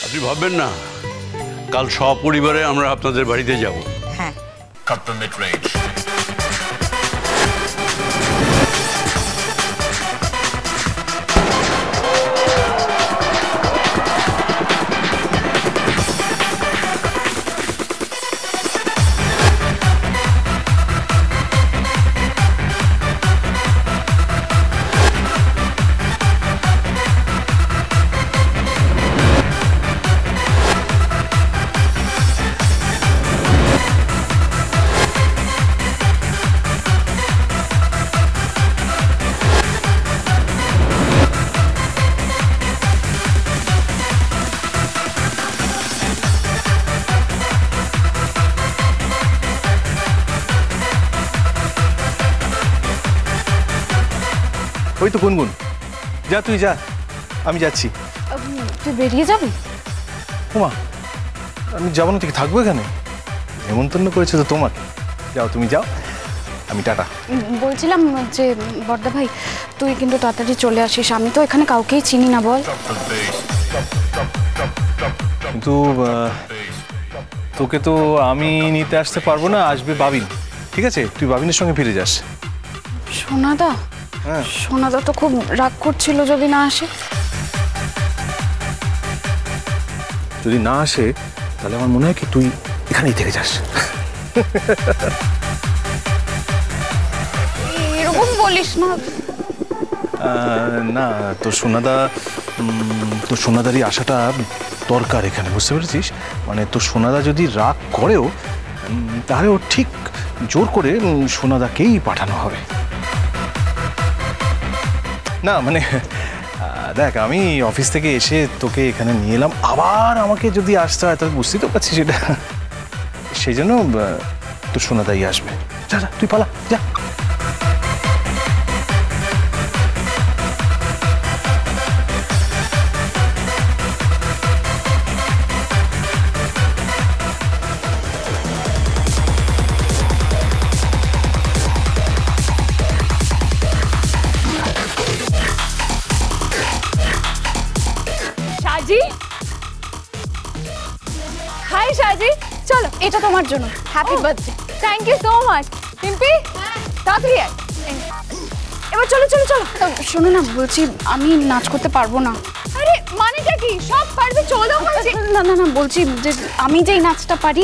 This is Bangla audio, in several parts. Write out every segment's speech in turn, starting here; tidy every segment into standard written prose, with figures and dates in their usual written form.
আপনি ভাববেন না, কাল সপরিবারে আমরা আপনাদের বাড়িতে যাব। হ্যাঁ, Compliment range. ওই তো গুনগুন, যা তুই যা, আমি যাচ্ছি। তুই বেরিয়ে যাবি? ওমা, আমি যাবো না, তুই থাকবো এখানে? নেমন্তন্ন করেছে তো তোমাকে। যাও, তুমি যাও, আমি টাটা। বলছিলাম যে বড়দা ভাই, তুই কিন্তু তাড়াতাড়ি চলে আসিস, আমি তো এখানে কাউকেই চিনি না। বল। কিন্তু তোকে তো আমি নিতে আসতে পারবো না, আসবে বাবিন। ঠিক আছে, তুই বাবিনের সঙ্গে ফিরে যাস। সোনাদা? হ্যাঁ, সোনাদা তো খুব রাগ করছিল যদি না আসে। যদি না আসে তাহলে আমার মনে হয় কি তুই এখানেই থেকে যাস। এরকম বলিস না। না, তোর সোনাদারই আসাটা দরকার এখানে, বুঝতে পেরেছিস? মানে তোর সোনাদা যদি রাগ করেও তাহলে ও ঠিক জোর করে সোনাদাকেই পাঠানো হবে। না মানে দেখ, আমি অফিস থেকে এসে তোকে এখানে নিয়ে এলাম, আবার আমাকে যদি আসতে হয় তাহলে বুঝতেই তো পারছিস সেটা। সেই জন্য তোর সোনাদাই আসবে। যা যা, তুই পালা, যা। হাই সাজি, চলো, এটা তোমার জন্য। Happy birthday. Thank you so much. Timpi, তাড়াতাড়ি আয়। এবার চলো চলো চলো। শোনো না, বলছি আমি নাচ করতে পারবো না। আরে মানেটা কি? সব পারবে, চলো। না না না, বলছি যে আমি যেই নাচটা পারি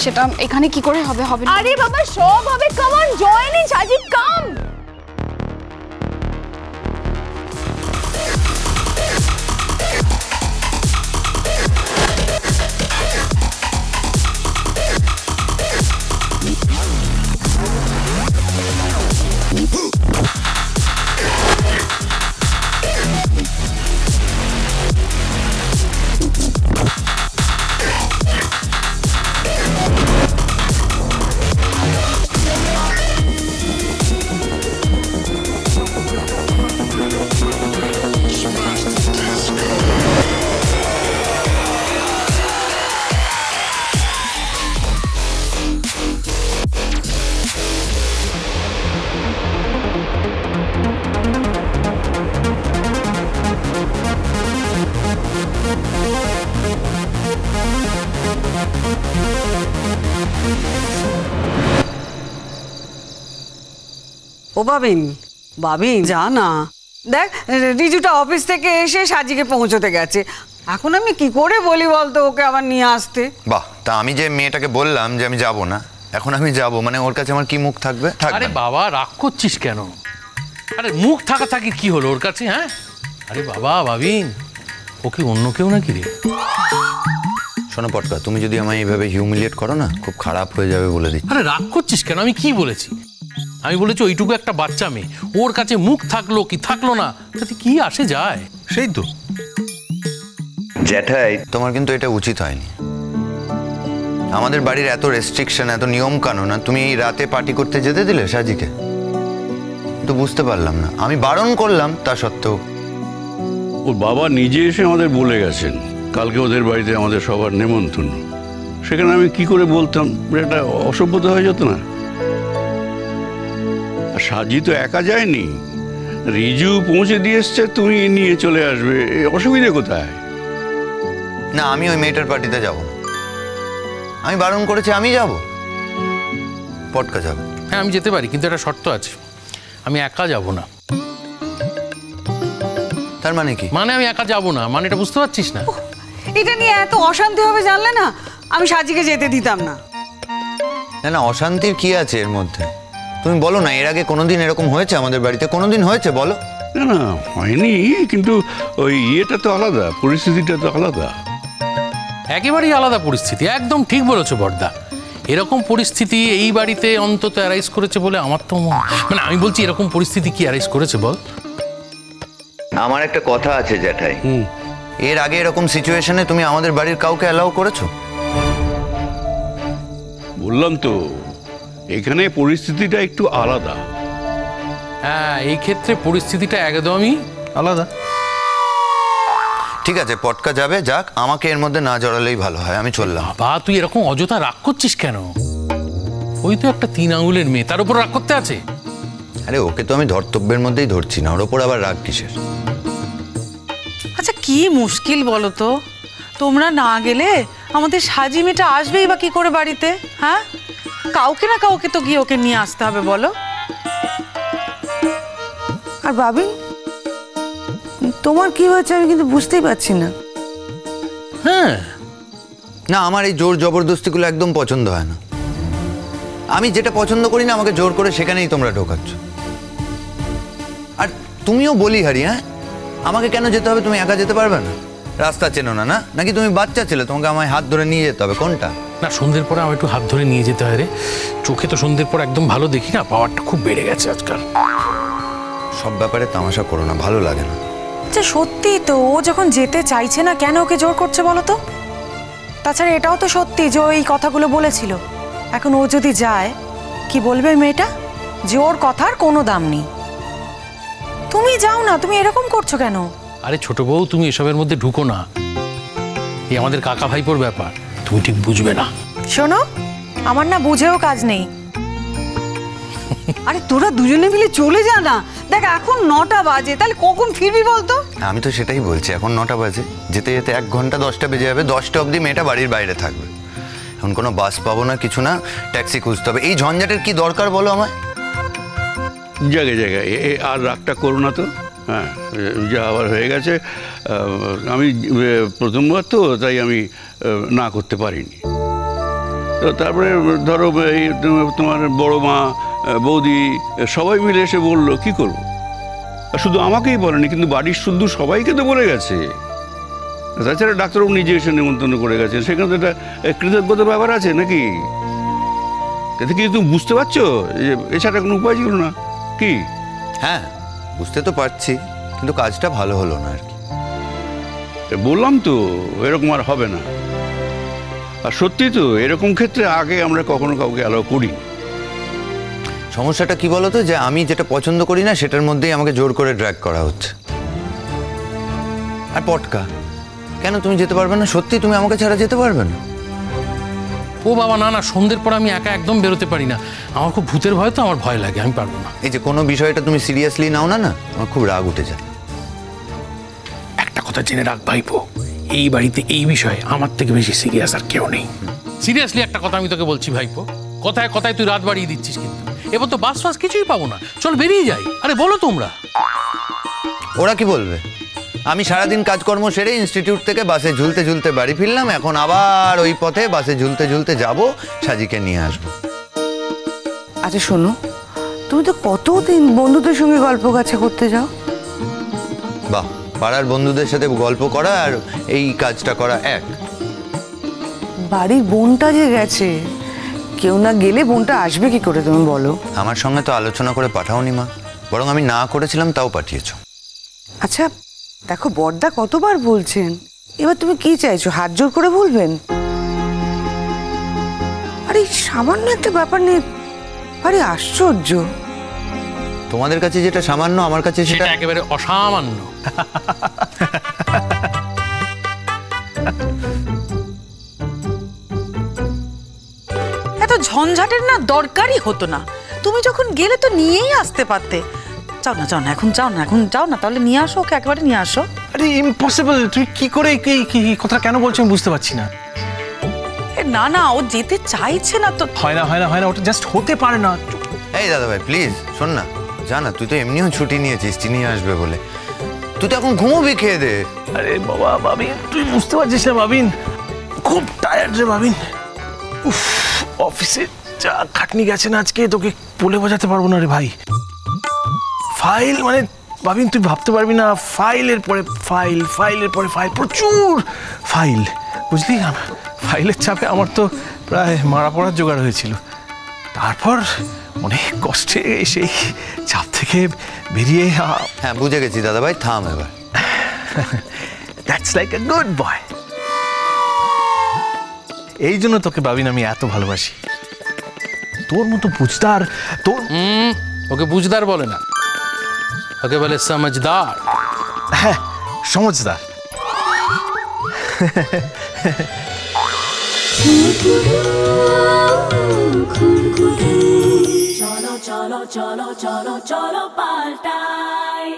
সেটা এখানে কি করে হবে? হবে না। আরে বাবা, সব হবে। কাম অন, জয়েন ইন সাজি, কাম। ও বাবিন, বাবিন যা না, দেখ রিজুটা অফিস থেকে এসে সাজিকে পৌঁছতে গেছে। এখন আমি কি করে বলি বলতো ওকে আবার নিয়ে আসতে? বাহ, তা আমি যে মেয়েটাকে বললাম যে আমি যাব না, এখন আমি যাব, মানে ওর কাছে আমার কি মুখ থাকবে? আরে বাবা, রাগ করছিস কেন? আরে মুখ থাকা থাকি কি হলো ওর কাছে? হ্যাঁ, আরে বাবা ভাবিন, ও কি অন্য কেউ নাকি রে? শোনো পটকা, তুমি যদি আমায় এইভাবে হিউমিলিয়েট করো না, খুব খারাপ হয়ে যাবে বলে দিচ্ছি। আরে রাগ করছিস কেন? আমি কি বলেছি? আমি বলেছি ওইটুকু একটা বাচ্চা মেয়ে, ওর কাছে মুখ থাকলো কি থাকলো না তাতে কি আসে যায়? সেই তো জ্যাঠাই, তোমার কিন্তু এটা উচিত হয়নি। আমাদের বাড়ির এত রেস্ট্রিকশন, এত নিয়ম কানুন, তুমি এই রাতে পার্টি করতে যেতে দিলে সাজিকে? তো বুঝতে পারলাম না, আমি বারণ করলাম তা সত্ত্বেও। ওর বাবা নিজে এসে আমাদের বলে গেছেন কালকে ওদের বাড়িতে আমাদের সবার নেমন্তন্ন। সেখানে আমি কি করে বলতাম? এটা অসভ্যতা হয়ে যেত না? আর সাজি তো একা যায়নি, রিজু পৌঁছে দিয়ে এসছে, তুমি নিয়ে চলে আসবে, অসুবিধে কোথায়? না, আমি ওই মেয়েটার পার্টিতে যাব না। আমি বারণ করেছি, আমি যাব। পটকা যাবে। হ্যাঁ আমি যেতে পারি, কিন্তু একটা শর্ত আছে, আমি একা যাব না। তার মানে কি? মানে আমি একা যাব না, মানে এটা বুঝতে পারছিস না? এটা নিয়ে এত অশান্তি হবে জানলে না, আমি সাজিকে যেতে দিতাম না। না না, অশান্তির কি আছে এর মধ্যে? তুমি বলো না, এর আগে কোনোদিন এরকম হয়েছে আমাদের বাড়িতে? কোনোদিন হয়েছে বলো? না না, হয়নি, কিন্তু ওই ইয়েটা তো আলাদা, পরিস্থিতিটা তো আলাদা। একেবারেই আলাদা পরিস্থিতি, একদম ঠিক বলেছো বড়দা। এরকম পরিস্থিতি এই বাড়িতে অন্তত অ্যারাইজ করেছে বলে আমার তো মানে আমি বলছি, এরকম পরিস্থিতি কি অ্যারাইজ করেছে বল? আমার একটা কথা আছে জ্যাঠাই, এর আগে এরকম সিচুয়েশনে তুমি আমাদের বাড়ির কাউকে অ্যালাউ করেছো? বললাম তো, এখানে পরিস্থিতিটা একটু আলাদা। হ্যাঁ, এই ক্ষেত্রে পরিস্থিতিটা একদমই আলাদা। ঠিক আছে, পটকা যাবে, যাক, আমাকে এর মধ্যে না জড়ালেই ভালো হয়। আমি চললাম। বা তুই এরকম অযথা রাগ করছিস কেন? ওই তো একটা 3 আঙুলের মেয়ে, তার উপর রাগ করতে আছে? আরে ওকে তো আমি ধর্তব্যের মধ্যেই ধরছি না, ওর ওপর আবার রাগ কিসের? আচ্ছা কি মুশকিল বলো তো, তোমরা না গেলে আমাদের সাজি মেয়েটা আসবেই বা কি করে বাড়িতে? হ্যাঁ, কাউকে না কাউকে তো গিয়ে ওকে নিয়ে আসতে হবে বলো। আর ভাবি, তোমার কি হয়েছে আমি কিন্তু বুঝতেই পারছি না। হ্যাঁ না, আমার এই জোর জবরদস্তিগুলো একদম পছন্দ হয় না। আমি যেটা পছন্দ করি না, আমাকে জোর করে সেখানেই তোমরা ঢোকাচ্ছ। আর তুমিও বলি হারি, হ্যাঁ, আমাকে কেন যেতে হবে? তুমি একা যেতে পারবে না? রাস্তা চেনো না? না নাকি তুমি বাচ্চা ছেলে, তোমাকে আমায় হাত ধরে নিয়ে যেতে হবে? কোনটা? না, সন্ধ্যের পরে আমার একটু হাত ধরে নিয়ে যেতে হয় রে। চোখে তো সন্ধ্যের পর একদম ভালো দেখি না, পাওয়ারটা খুব বেড়ে গেছে আজকাল। সব ব্যাপারে তামাশা করো না, ভালো লাগে না। আচ্ছা সত্যি তো, ও যখন যেতে চাইছে না, কেন ওকে জোর করছে বলো তো? তাছাড়া এটাও তো সত্যি যে ওই কথাগুলো বলেছিল। এখন ও যদি যায়, কি বলবে ওই মেয়েটা? যে ওর কথার কোনো দাম নেই। তুমি যাও না, তুমি এরকম করছো কেন? আরে ছোট বউ, তুমি এসবের মধ্যে ঢুকো না, এই আমাদের কাকা ভাইপোর ব্যাপার, তুমি ঠিক বুঝবে না। শোনো, আমার না বুঝেও কাজ নেই। আরে তোরা দুজনে মিলে চলে যা না, দেখ এখন 9টা বাজে, তাহলে কখন ফিরবি বলতো? আমি তো সেটাই বলছি, এখন 9টা বাজে, যেতে যেতে 1 ঘন্টা 10টা বেজে যাবে। 10টা অবধি মেয়েটা বাড়ির বাইরে থাকবে। এখন কোনো বাস পাবো না, কিছু না, ট্যাক্সি খুঁজতে হবে। এই ঝঞ্ঝাটের কি দরকার বলো আমায়? জায়গায় জায়গায় আর রাগটা করো না তো। হ্যাঁ, যা আবার হয়ে গেছে। আমি প্রথমবার তো, তাই আমি না করতে পারিনি। তো তারপরে ধরো এই তোমার বড় মা, বৌদি সবাই মিলে এসে বললো, কি করবো? শুধু আমাকেই বলেনি, কিন্তু বাড়ির শুদ্ধ সবাইকে তো বলে গেছে। তাছাড়া ডাক্তারবাবু নিজে এসে নিমন্ত্রণ করে গেছেন, সেখানে তো একটা কৃতজ্ঞতার ব্যাপার আছে নাকি? এতে কি তুমি বুঝতে পারছো যে এছাড়া কোনো উপায় ছিল না? কি? হ্যাঁ, বুঝতে তো পারছি, কিন্তু কাজটা ভালো হলো না আর কি। বললাম তো, এরকম আর হবে না। আর সত্যি তো, এরকম ক্ষেত্রে আগে আমরা কখনো কাউকে অ্যালাউ করি। সমস্যাটা কি বলতো, যে আমি যেটা পছন্দ করি না সেটার মধ্যেই আমাকে জোর করে ড্র্যাগ করা হচ্ছে। আর পটকা, কেন তুমি যেতে পারবে না? সত্যি তুমি আমাকে ছাড়া যেতে পারবে না? ও বাবা, না না, সন্ধ্যের পর আমি একা একদম বেরোতে পারি না। আমার খুব ভূতের ভয় তো, আমার ভয় লাগে, আমি পারবো না। এই যে কোনো বিষয়টা তুমি সিরিয়াসলি নাও না, না আমার খুব রাগ উঠে যায়। একটা কথা জেনে রাখ ভাইপো, এই বাড়িতে এই বিষয়ে আমার থেকে বেশি সিরিয়াস আর কেউ নেই। সিরিয়াসলি একটা কথা আমি তোকে বলছি ভাইপো, কথায় কথায় তুই রাত বাড়িয়ে দিচ্ছিস, কিন্তু এবার তো বাস ফাস কিছুই পাবো না, চল বেরিয়ে যাই। আরে বলো তোমরা। ওরা কি বলবে? আমি সারাদিন কাজকর্ম সেরে ইনস্টিটিউট থেকে বাসে ঝুলতে ঝুলতে বাড়ি ফিরলাম, এখন আবার ওই পথে বাসে ঝুলতে ঝুলতে যাব, সাজিকে নিয়ে আসবো। আচ্ছা শোনো, তুমি তো কতদিন বন্ধুদের সঙ্গে গল্প কাছে করতে যাও। বাহ, পাড়ার বন্ধুদের সাথে গল্প করা আর এই কাজটা করা এক। বাড়ির বোনটা যে গেছে, কেউ না গেলে বোনটা আসবে কি করে তুমি বলো? আমার সঙ্গে তো আলোচনা করে পাঠাওনি মা, বরং আমি না করেছিলাম তাও পাঠিয়েছো। আচ্ছা দেখো, বড়দা কতবার বলছেন, এবার তুমি কি চাইছো? হাত জোর করে বলবেন? আরে সামান্য একটা ব্যাপার নিয়ে, আরে আশ্চর্য। তোমাদের কাছে যেটা সামান্য, আমার কাছে সেটা সেটা একেবারে অসামান্য। এত ঝঞ্ঝাটের না দরকারই হতো না। তুমি যখন গেলে তো নিয়েই আসতে পারতে। যাও না এখন যাও না তাহলে নিয়ে আসো ওকে, একেবারে নিয়ে আসো। আরে ইম্পসিবল, তুই কি করে কি কথা কেন বলছো আমি বুঝতে পারছি না। না ও যেতে চাইছে না তো। হয় না ওটা জাস্ট হতে পারে না। এই দাদা ভাই প্লিজ শোন না, জানা তুই তো এমনিও ছুটি নিয়েছিস চিনি আসবে বলে, তুই তো এখন ঘুমোবি খেয়ে দে। আরে বাবা বাবিন, তুই বুঝতে পারছিস না বাবিন, খুব টায়ার্ড রে বাবিন। উফ, অফিসে যা খাটনি গেছে না আজকে, তোকে বলে বোঝাতে পারবো না রে ভাই। ফাইল মানে বাবিন তুই ভাবতে পারবি না, ফাইলের পরে ফাইল, প্রচুর ফাইল, বুঝলি। ফাইলের চাপে আমার তো প্রায় মারা পড়ার জোগাড় হয়েছিল। তারপর অনেক কষ্টে সেই চাপ থেকে বেরিয়ে হ্যাঁ বুঝে গেছি দাদা ভাই, থাম এবার। That's like a good boy. এই জন্য তোকে বাবিন আমি এত ভালোবাসি। তোর মতো বুঝদার, তোর ওকে বুঝদার বলে না, ওকে বলে সমঝদার। হ্যাঁ সমঝদার। চলো চলো চলো চলো চলো পাল্টাই।